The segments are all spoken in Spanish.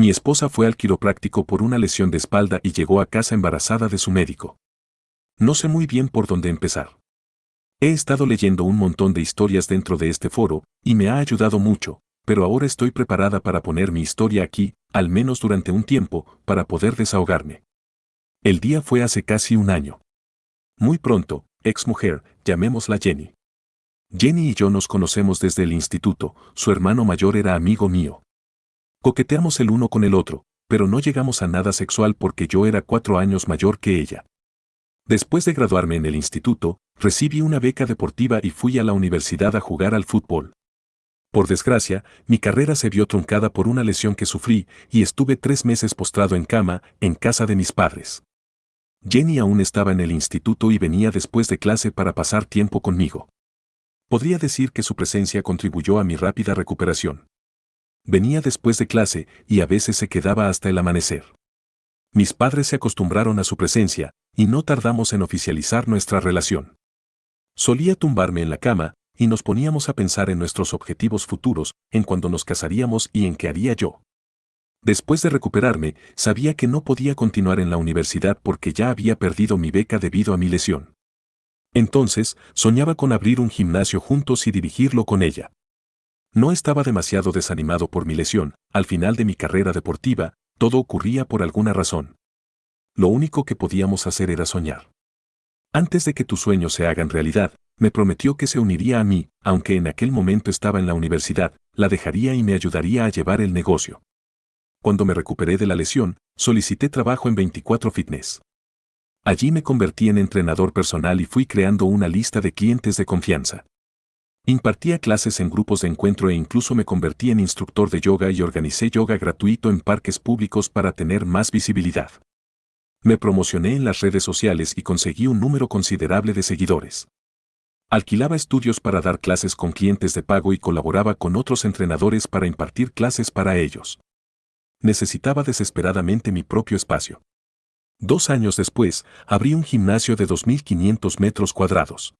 Mi esposa fue al quiropráctico por una lesión de espalda y llegó a casa embarazada de su médico. No sé muy bien por dónde empezar. He estado leyendo un montón de historias dentro de este foro, y me ha ayudado mucho, pero ahora estoy preparada para poner mi historia aquí, al menos durante un tiempo, para poder desahogarme. El día fue hace casi un año. Muy pronto, exmujer, llamémosla Jenny. Jenny y yo nos conocemos desde el instituto, su hermano mayor era amigo mío. Coqueteamos el uno con el otro, pero no llegamos a nada sexual porque yo era 4 años mayor que ella. Después de graduarme en el instituto, recibí una beca deportiva y fui a la universidad a jugar al fútbol. Por desgracia, mi carrera se vio truncada por una lesión que sufrí y estuve 3 meses postrado en cama, en casa de mis padres. Jenny aún estaba en el instituto y venía después de clase para pasar tiempo conmigo. Podría decir que su presencia contribuyó a mi rápida recuperación. Venía después de clase y a veces se quedaba hasta el amanecer. Mis padres se acostumbraron a su presencia, y no tardamos en oficializar nuestra relación. Solía tumbarme en la cama, y nos poníamos a pensar en nuestros objetivos futuros, en cuándo nos casaríamos y en qué haría yo. Después de recuperarme, sabía que no podía continuar en la universidad porque ya había perdido mi beca debido a mi lesión. Entonces, soñaba con abrir un gimnasio juntos y dirigirlo con ella. No estaba demasiado desanimado por mi lesión, al final de mi carrera deportiva, todo ocurría por alguna razón. Lo único que podíamos hacer era soñar. Antes de que tus sueños se hagan realidad, me prometió que se uniría a mí, aunque en aquel momento estaba en la universidad, la dejaría y me ayudaría a llevar el negocio. Cuando me recuperé de la lesión, solicité trabajo en 24 Fitness. Allí me convertí en entrenador personal y fui creando una lista de clientes de confianza. Impartía clases en grupos de encuentro e incluso me convertí en instructor de yoga y organicé yoga gratuito en parques públicos para tener más visibilidad. Me promocioné en las redes sociales y conseguí un número considerable de seguidores. Alquilaba estudios para dar clases con clientes de pago y colaboraba con otros entrenadores para impartir clases para ellos. Necesitaba desesperadamente mi propio espacio. 2 años después, abrí un gimnasio de 2.500 metros cuadrados.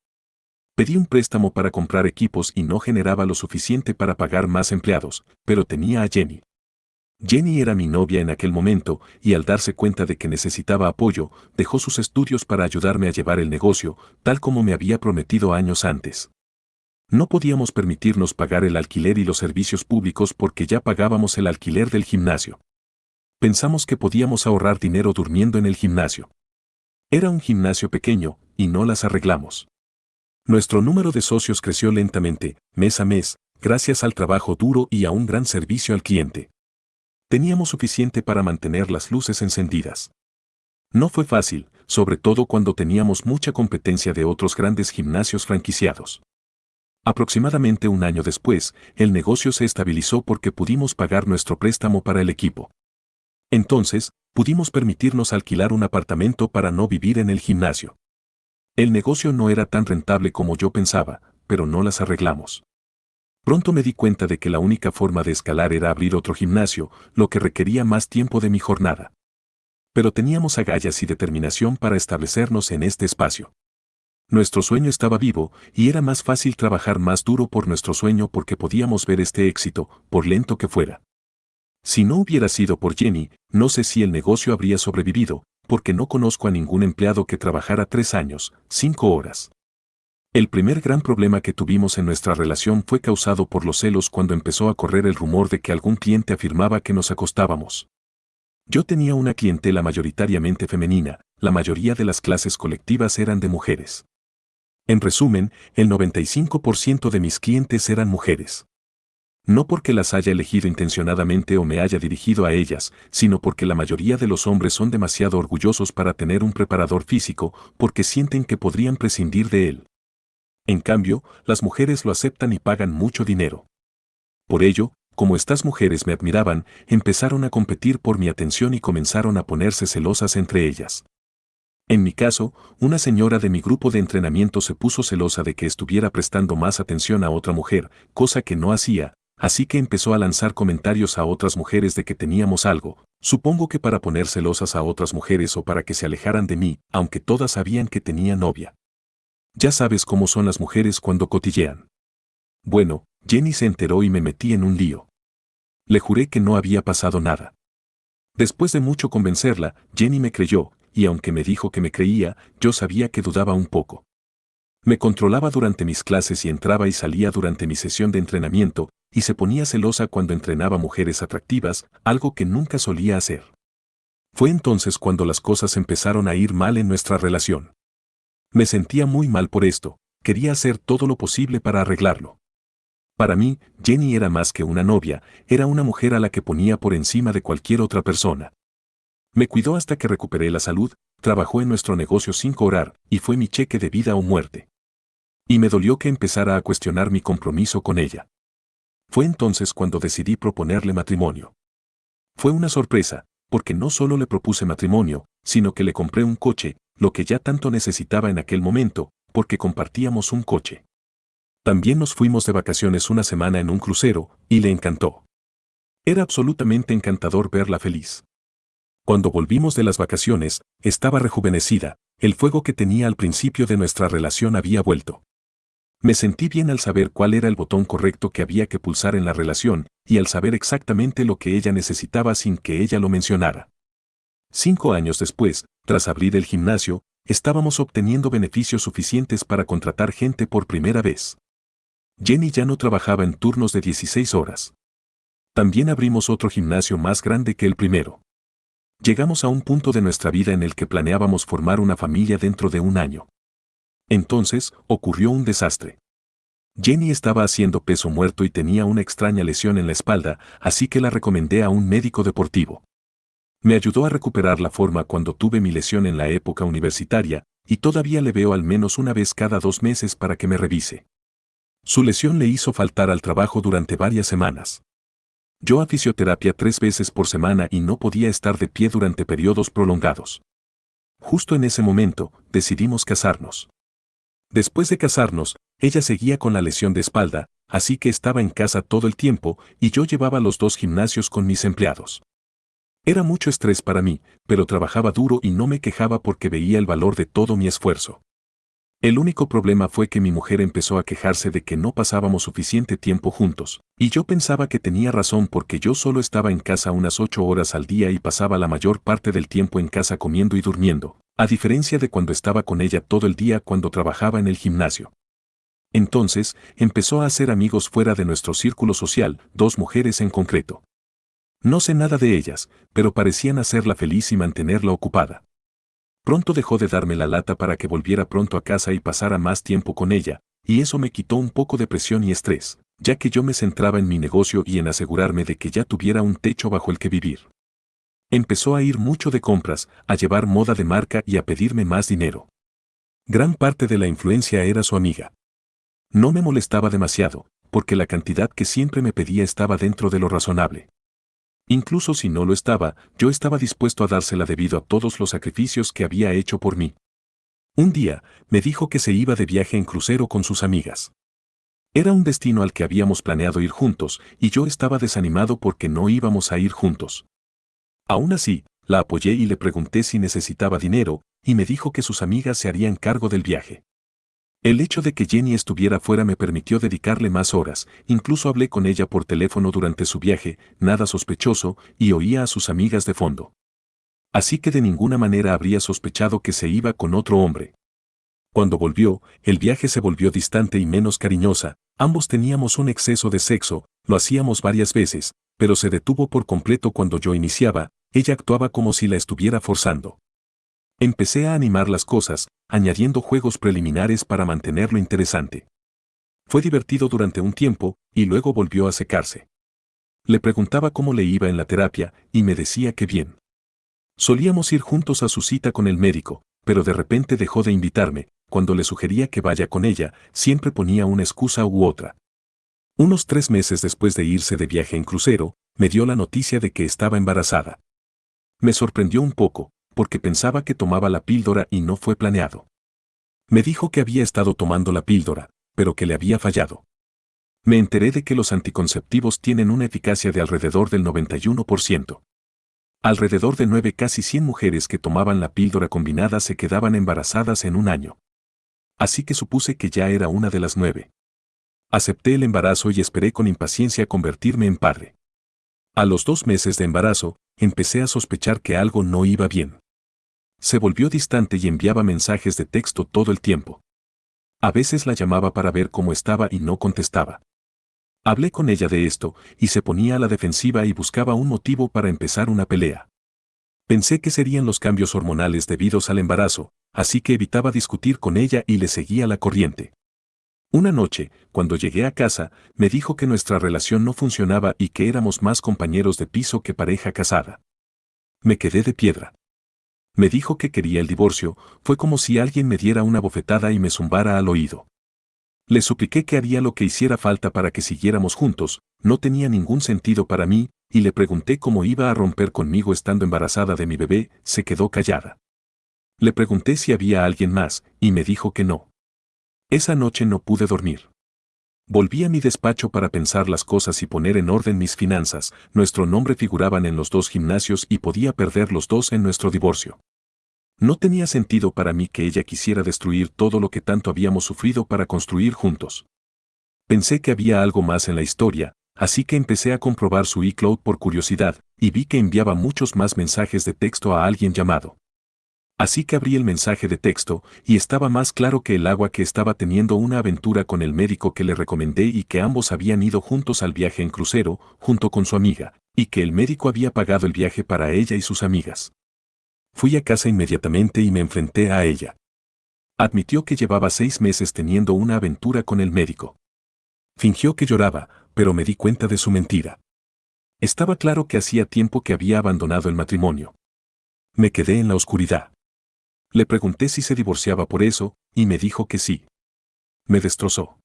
Pedí un préstamo para comprar equipos y no generaba lo suficiente para pagar más empleados, pero tenía a Jenny. Jenny era mi novia en aquel momento y al darse cuenta de que necesitaba apoyo, dejó sus estudios para ayudarme a llevar el negocio, tal como me había prometido años antes. No podíamos permitirnos pagar el alquiler y los servicios públicos porque ya pagábamos el alquiler del gimnasio. Pensamos que podíamos ahorrar dinero durmiendo en el gimnasio. Era un gimnasio pequeño, y no las arreglamos. Nuestro número de socios creció lentamente, mes a mes, gracias al trabajo duro y a un gran servicio al cliente. Teníamos suficiente para mantener las luces encendidas. No fue fácil, sobre todo cuando teníamos mucha competencia de otros grandes gimnasios franquiciados. Aproximadamente un año después, el negocio se estabilizó porque pudimos pagar nuestro préstamo para el equipo. Entonces, pudimos permitirnos alquilar un apartamento para no vivir en el gimnasio. El negocio no era tan rentable como yo pensaba, pero no las arreglamos. Pronto me di cuenta de que la única forma de escalar era abrir otro gimnasio, lo que requería más tiempo de mi jornada. Pero teníamos agallas y determinación para establecernos en este espacio. Nuestro sueño estaba vivo, y era más fácil trabajar más duro por nuestro sueño porque podíamos ver este éxito, por lento que fuera. Si no hubiera sido por Jenny, no sé si el negocio habría sobrevivido, porque no conozco a ningún empleado que trabajara 3 años, 5 horas. El primer gran problema que tuvimos en nuestra relación fue causado por los celos cuando empezó a correr el rumor de que algún cliente afirmaba que nos acostábamos. Yo tenía una clientela mayoritariamente femenina, la mayoría de las clases colectivas eran de mujeres. En resumen, el 95% de mis clientes eran mujeres. No porque las haya elegido intencionadamente o me haya dirigido a ellas, sino porque la mayoría de los hombres son demasiado orgullosos para tener un preparador físico, porque sienten que podrían prescindir de él. En cambio, las mujeres lo aceptan y pagan mucho dinero. Por ello, como estas mujeres me admiraban, empezaron a competir por mi atención y comenzaron a ponerse celosas entre ellas. En mi caso, una señora de mi grupo de entrenamiento se puso celosa de que estuviera prestando más atención a otra mujer, cosa que no hacía, así que empezó a lanzar comentarios a otras mujeres de que teníamos algo, supongo que para poner celosas a otras mujeres o para que se alejaran de mí, aunque todas sabían que tenía novia. Ya sabes cómo son las mujeres cuando cotillean. Bueno, Jenny se enteró y me metí en un lío. Le juré que no había pasado nada. Después de mucho convencerla, Jenny me creyó, y aunque me dijo que me creía, yo sabía que dudaba un poco. Me controlaba durante mis clases y entraba y salía durante mi sesión de entrenamiento, y se ponía celosa cuando entrenaba mujeres atractivas, algo que nunca solía hacer. Fue entonces cuando las cosas empezaron a ir mal en nuestra relación. Me sentía muy mal por esto, quería hacer todo lo posible para arreglarlo. Para mí, Jenny era más que una novia, era una mujer a la que ponía por encima de cualquier otra persona. Me cuidó hasta que recuperé la salud, trabajó en nuestro negocio sin cobrar, y fue mi cheque de vida o muerte. Y me dolió que empezara a cuestionar mi compromiso con ella. Fue entonces cuando decidí proponerle matrimonio. Fue una sorpresa, porque no solo le propuse matrimonio, sino que le compré un coche, lo que ya tanto necesitaba en aquel momento, porque compartíamos un coche. También nos fuimos de vacaciones una semana en un crucero, y le encantó. Era absolutamente encantador verla feliz. Cuando volvimos de las vacaciones, estaba rejuvenecida, el fuego que tenía al principio de nuestra relación había vuelto. Me sentí bien al saber cuál era el botón correcto que había que pulsar en la relación, y al saber exactamente lo que ella necesitaba sin que ella lo mencionara. 5 años después, tras abrir el gimnasio, estábamos obteniendo beneficios suficientes para contratar gente por primera vez. Jenny ya no trabajaba en turnos de 16 horas. También abrimos otro gimnasio más grande que el primero. Llegamos a un punto de nuestra vida en el que planeábamos formar una familia dentro de un año. Entonces, ocurrió un desastre. Jenny estaba haciendo peso muerto y tenía una extraña lesión en la espalda, así que la recomendé a un médico deportivo. Me ayudó a recuperar la forma cuando tuve mi lesión en la época universitaria, y todavía le veo al menos una vez cada 2 meses para que me revise. Su lesión le hizo faltar al trabajo durante varias semanas. Yo a fisioterapia 3 veces por semana y no podía estar de pie durante periodos prolongados. Justo en ese momento, decidimos casarnos. Después de casarnos, ella seguía con la lesión de espalda, así que estaba en casa todo el tiempo y yo llevaba los 2 gimnasios con mis empleados. Era mucho estrés para mí, pero trabajaba duro y no me quejaba porque veía el valor de todo mi esfuerzo. El único problema fue que mi mujer empezó a quejarse de que no pasábamos suficiente tiempo juntos, y yo pensaba que tenía razón porque yo solo estaba en casa unas 8 horas al día y pasaba la mayor parte del tiempo en casa comiendo y durmiendo, a diferencia de cuando estaba con ella todo el día cuando trabajaba en el gimnasio. Entonces, empezó a hacer amigos fuera de nuestro círculo social, 2 mujeres en concreto. No sé nada de ellas, pero parecían hacerla feliz y mantenerla ocupada. Pronto dejó de darme la lata para que volviera pronto a casa y pasara más tiempo con ella, y eso me quitó un poco de presión y estrés, ya que yo me centraba en mi negocio y en asegurarme de que ya tuviera un techo bajo el que vivir. Empezó a ir mucho de compras, a llevar moda de marca y a pedirme más dinero. Gran parte de la influencia era su amiga. No me molestaba demasiado, porque la cantidad que siempre me pedía estaba dentro de lo razonable. Incluso si no lo estaba, yo estaba dispuesto a dársela debido a todos los sacrificios que había hecho por mí. Un día, me dijo que se iba de viaje en crucero con sus amigas. Era un destino al que habíamos planeado ir juntos, y yo estaba desanimado porque no íbamos a ir juntos. Aún así, la apoyé y le pregunté si necesitaba dinero, y me dijo que sus amigas se harían cargo del viaje. El hecho de que Jenny estuviera fuera me permitió dedicarle más horas, incluso hablé con ella por teléfono durante su viaje, nada sospechoso, y oía a sus amigas de fondo. Así que de ninguna manera habría sospechado que se iba con otro hombre. Cuando volvió, el viaje se volvió distante y menos cariñosa, ambos teníamos un exceso de sexo, lo hacíamos varias veces, pero se detuvo por completo cuando yo iniciaba, ella actuaba como si la estuviera forzando. Empecé a animar las cosas, añadiendo juegos preliminares para mantenerlo interesante. Fue divertido durante un tiempo, y luego volvió a secarse. Le preguntaba cómo le iba en la terapia, y me decía que bien. Solíamos ir juntos a su cita con el médico, pero de repente dejó de invitarme, cuando le sugería que vaya con ella, siempre ponía una excusa u otra. Unos 3 meses después de irse de viaje en crucero, me dio la noticia de que estaba embarazada. Me sorprendió un poco, porque pensaba que tomaba la píldora y no fue planeado. Me dijo que había estado tomando la píldora, pero que le había fallado. Me enteré de que los anticonceptivos tienen una eficacia de alrededor del 91%. Alrededor de 9 casi 100 mujeres que tomaban la píldora combinada se quedaban embarazadas en un año. Así que supuse que ya era una de las 9. Acepté el embarazo y esperé con impaciencia convertirme en padre. A los 2 meses de embarazo, empecé a sospechar que algo no iba bien. Se volvió distante y enviaba mensajes de texto todo el tiempo. A veces la llamaba para ver cómo estaba y no contestaba. Hablé con ella de esto, y se ponía a la defensiva y buscaba un motivo para empezar una pelea. Pensé que serían los cambios hormonales debidos al embarazo, así que evitaba discutir con ella y le seguía la corriente. Una noche, cuando llegué a casa, me dijo que nuestra relación no funcionaba y que éramos más compañeros de piso que pareja casada. Me quedé de piedra. Me dijo que quería el divorcio, fue como si alguien me diera una bofetada y me zumbara al oído. Le supliqué que haría lo que hiciera falta para que siguiéramos juntos, no tenía ningún sentido para mí, y le pregunté cómo iba a romper conmigo estando embarazada de mi bebé, se quedó callada. Le pregunté si había alguien más, y me dijo que no. Esa noche no pude dormir. Volví a mi despacho para pensar las cosas y poner en orden mis finanzas, nuestro nombre figuraban en los dos gimnasios y podía perder los dos en nuestro divorcio. No tenía sentido para mí que ella quisiera destruir todo lo que tanto habíamos sufrido para construir juntos. Pensé que había algo más en la historia, así que empecé a comprobar su iCloud por curiosidad, y vi que enviaba muchos más mensajes de texto a alguien llamado. Así que abrí el mensaje de texto, y estaba más claro que el agua que estaba teniendo una aventura con el médico que le recomendé y que ambos habían ido juntos al viaje en crucero, junto con su amiga, y que el médico había pagado el viaje para ella y sus amigas. Fui a casa inmediatamente y me enfrenté a ella. Admitió que llevaba 6 meses teniendo una aventura con el médico. Fingió que lloraba, pero me di cuenta de su mentira. Estaba claro que hacía tiempo que había abandonado el matrimonio. Me quedé en la oscuridad. Le pregunté si se divorciaba por eso, y me dijo que sí. Me destrozó.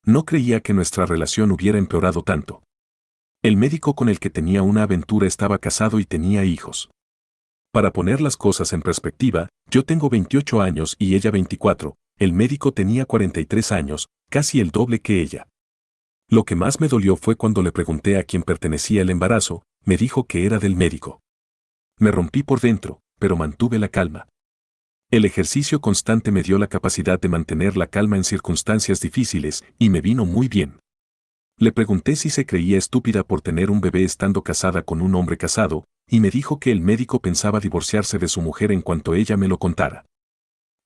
No creía que nuestra relación hubiera empeorado tanto. El médico con el que tenía una aventura estaba casado y tenía hijos. Para poner las cosas en perspectiva, yo tengo 28 años y ella 24, el médico tenía 43 años, casi el doble que ella. Lo que más me dolió fue cuando le pregunté a quién pertenecía el embarazo, me dijo que era del médico. Me rompí por dentro, pero mantuve la calma. El ejercicio constante me dio la capacidad de mantener la calma en circunstancias difíciles, y me vino muy bien. Le pregunté si se creía estúpida por tener un bebé estando casada con un hombre casado, y me dijo que el médico pensaba divorciarse de su mujer en cuanto ella me lo contara.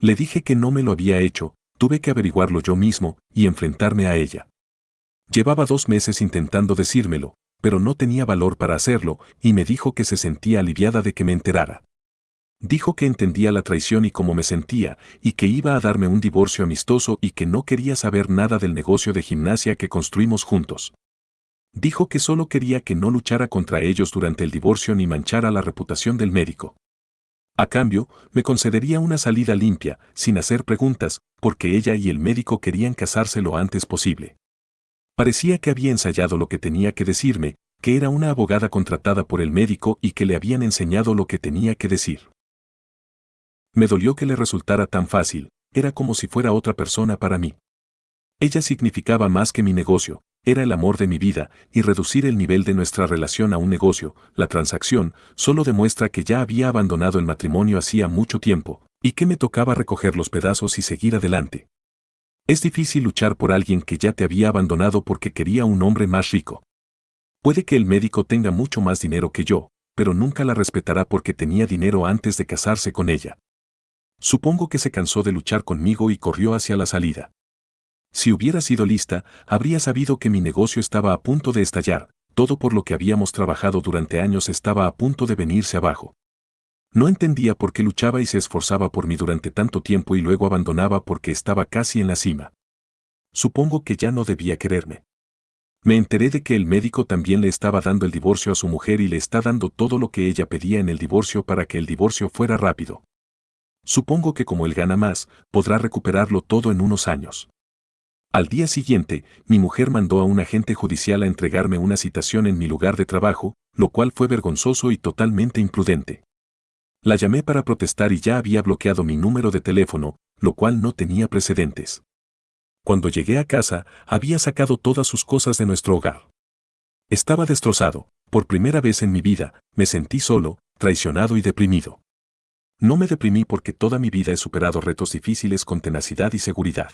Le dije que no me lo había hecho, tuve que averiguarlo yo mismo, y enfrentarme a ella. Llevaba 2 meses intentando decírmelo, pero no tenía valor para hacerlo, y me dijo que se sentía aliviada de que me enterara. Dijo que entendía la traición y cómo me sentía, y que iba a darme un divorcio amistoso y que no quería saber nada del negocio de gimnasia que construimos juntos. Dijo que solo quería que no luchara contra ellos durante el divorcio ni manchara la reputación del médico. A cambio, me concedería una salida limpia, sin hacer preguntas, porque ella y el médico querían casarse lo antes posible. Parecía que había ensayado lo que tenía que decirme, que era una abogada contratada por el médico y que le habían enseñado lo que tenía que decir. Me dolió que le resultara tan fácil, era como si fuera otra persona para mí. Ella significaba más que mi negocio, era el amor de mi vida, y reducir el nivel de nuestra relación a un negocio, la transacción, solo demuestra que ya había abandonado el matrimonio hacía mucho tiempo, y que me tocaba recoger los pedazos y seguir adelante. Es difícil luchar por alguien que ya te había abandonado porque quería un hombre más rico. Puede que el médico tenga mucho más dinero que yo, pero nunca la respetará porque tenía dinero antes de casarse con ella. Supongo que se cansó de luchar conmigo y corrió hacia la salida. Si hubiera sido lista, habría sabido que mi negocio estaba a punto de estallar, todo por lo que habíamos trabajado durante años estaba a punto de venirse abajo. No entendía por qué luchaba y se esforzaba por mí durante tanto tiempo y luego abandonaba porque estaba casi en la cima. Supongo que ya no debía quererme. Me enteré de que el médico también le estaba dando el divorcio a su mujer y le está dando todo lo que ella pedía en el divorcio para que el divorcio fuera rápido. Supongo que como él gana más, podrá recuperarlo todo en unos años. Al día siguiente, mi mujer mandó a un agente judicial a entregarme una citación en mi lugar de trabajo, lo cual fue vergonzoso y totalmente imprudente. La llamé para protestar y ya había bloqueado mi número de teléfono, lo cual no tenía precedentes. Cuando llegué a casa, había sacado todas sus cosas de nuestro hogar. Estaba destrozado, por primera vez en mi vida, me sentí solo, traicionado y deprimido. No me deprimí porque toda mi vida he superado retos difíciles con tenacidad y seguridad.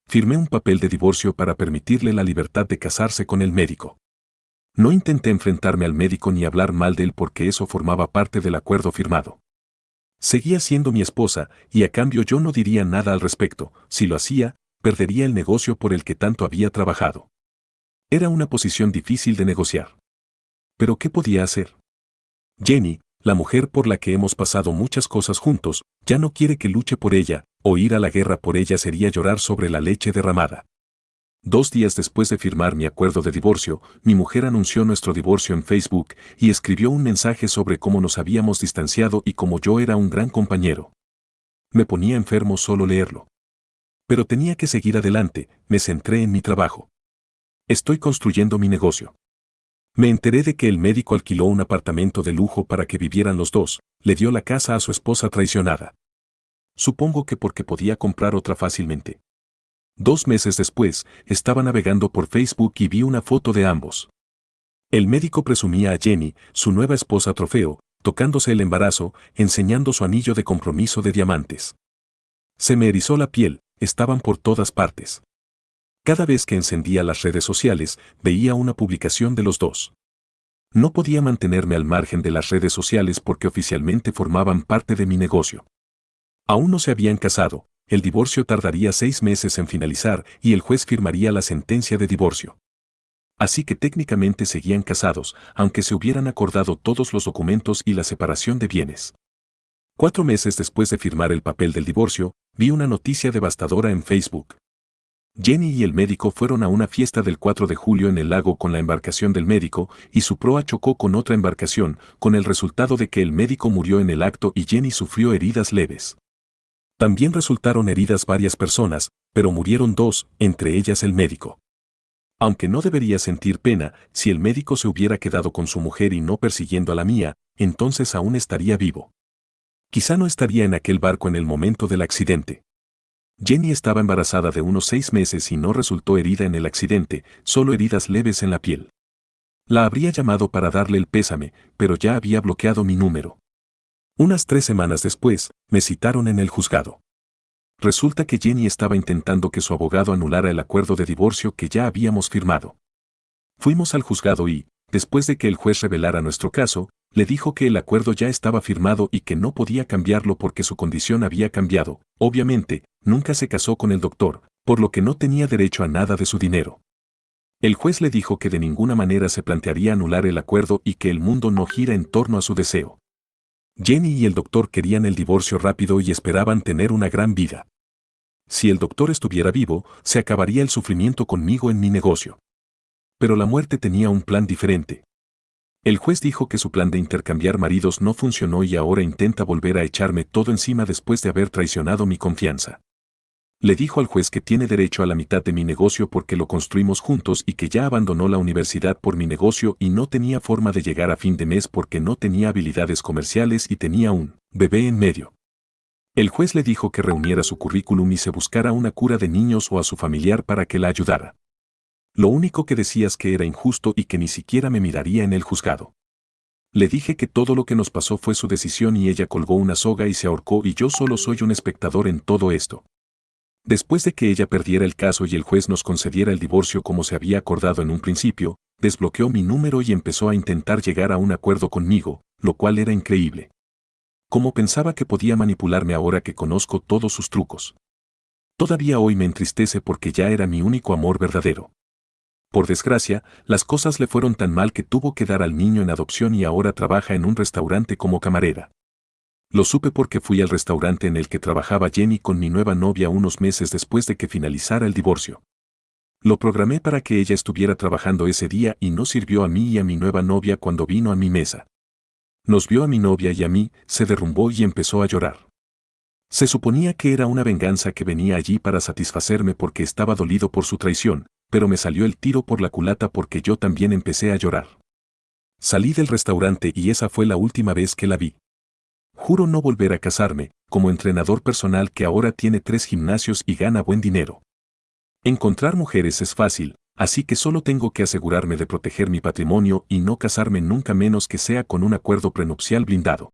Firmé un papel de divorcio para permitirle la libertad de casarse con el médico. No intenté enfrentarme al médico ni hablar mal de él porque eso formaba parte del acuerdo firmado. Seguía siendo mi esposa, y a cambio yo no diría nada al respecto. Si lo hacía, perdería el negocio por el que tanto había trabajado. Era una posición difícil de negociar. ¿Pero qué podía hacer? Jenny, la mujer por la que hemos pasado muchas cosas juntos, ya no quiere que luche por ella, o ir a la guerra por ella sería llorar sobre la leche derramada. 2 días después de firmar mi acuerdo de divorcio, mi mujer anunció nuestro divorcio en Facebook y escribió un mensaje sobre cómo nos habíamos distanciado y cómo yo era un gran compañero. Me ponía enfermo solo leerlo. Pero tenía que seguir adelante, me centré en mi trabajo. Estoy construyendo mi negocio. Me enteré de que el médico alquiló un apartamento de lujo para que vivieran los dos, le dio la casa a su esposa traicionada. Supongo que porque podía comprar otra fácilmente. 2 meses después, estaba navegando por Facebook y vi una foto de ambos. El médico presumía a Jenny, su nueva esposa trofeo, tocándose el embarazo, enseñando su anillo de compromiso de diamantes. Se me erizó la piel, estaban por todas partes. Cada vez que encendía las redes sociales, veía una publicación de los dos. No podía mantenerme al margen de las redes sociales porque oficialmente formaban parte de mi negocio. Aún no se habían casado, el divorcio tardaría 6 meses en finalizar y el juez firmaría la sentencia de divorcio. Así que técnicamente seguían casados, aunque se hubieran acordado todos los documentos y la separación de bienes. 4 meses después de firmar el papel del divorcio, vi una noticia devastadora en Facebook. Jenny y el médico fueron a una fiesta del 4 de julio en el lago con la embarcación del médico y su proa chocó con otra embarcación, con el resultado de que el médico murió en el acto y Jenny sufrió heridas leves. También resultaron heridas varias personas, pero murieron 2, entre ellas el médico. Aunque no debería sentir pena, si el médico se hubiera quedado con su mujer y no persiguiendo a la mía, entonces aún estaría vivo. Quizá no estaría en aquel barco en el momento del accidente. Jenny estaba embarazada de unos 6 meses y no resultó herida en el accidente, solo heridas leves en la piel. La habría llamado para darle el pésame, pero ya había bloqueado mi número. Unas 3 semanas después, me citaron en el juzgado. Resulta que Jenny estaba intentando que su abogado anulara el acuerdo de divorcio que ya habíamos firmado. Fuimos al juzgado y, después de que el juez revelara nuestro caso, le dijo que el acuerdo ya estaba firmado y que no podía cambiarlo porque su condición había cambiado. Obviamente, nunca se casó con el doctor, por lo que no tenía derecho a nada de su dinero. El juez le dijo que de ninguna manera se plantearía anular el acuerdo y que el mundo no gira en torno a su deseo. Jenny y el doctor querían el divorcio rápido y esperaban tener una gran vida. Si el doctor estuviera vivo, se acabaría el sufrimiento conmigo en mi negocio. Pero la muerte tenía un plan diferente. El juez dijo que su plan de intercambiar maridos no funcionó y ahora intenta volver a echarme todo encima después de haber traicionado mi confianza. Le dijo al juez que tiene derecho a la mitad de mi negocio porque lo construimos juntos y que ya abandonó la universidad por mi negocio y no tenía forma de llegar a fin de mes porque no tenía habilidades comerciales y tenía un bebé en medio. El juez le dijo que reuniera su currículum y se buscara una cura de niños o a su familiar para que la ayudara. Lo único que decía es que era injusto y que ni siquiera me miraría en el juzgado. Le dije que todo lo que nos pasó fue su decisión y ella colgó una soga y se ahorcó y yo solo soy un espectador en todo esto. Después de que ella perdiera el caso y el juez nos concediera el divorcio como se había acordado en un principio, desbloqueó mi número y empezó a intentar llegar a un acuerdo conmigo, lo cual era increíble. Como pensaba que podía manipularme ahora que conozco todos sus trucos. Todavía hoy me entristece porque ya era mi único amor verdadero. Por desgracia, las cosas le fueron tan mal que tuvo que dar al niño en adopción y ahora trabaja en un restaurante como camarera. Lo supe porque fui al restaurante en el que trabajaba Jenny con mi nueva novia unos meses después de que finalizara el divorcio. Lo programé para que ella estuviera trabajando ese día y no sirvió a mí y a mi nueva novia cuando vino a mi mesa. Nos vio a mi novia y a mí, se derrumbó y empezó a llorar. Se suponía que era una venganza que venía allí para satisfacerme porque estaba dolido por su traición, pero me salió el tiro por la culata porque yo también empecé a llorar. Salí del restaurante y esa fue la última vez que la vi. Juro no volver a casarme, como entrenador personal que ahora tiene 3 gimnasios y gana buen dinero. Encontrar mujeres es fácil, así que solo tengo que asegurarme de proteger mi patrimonio y no casarme nunca menos que sea con un acuerdo prenupcial blindado.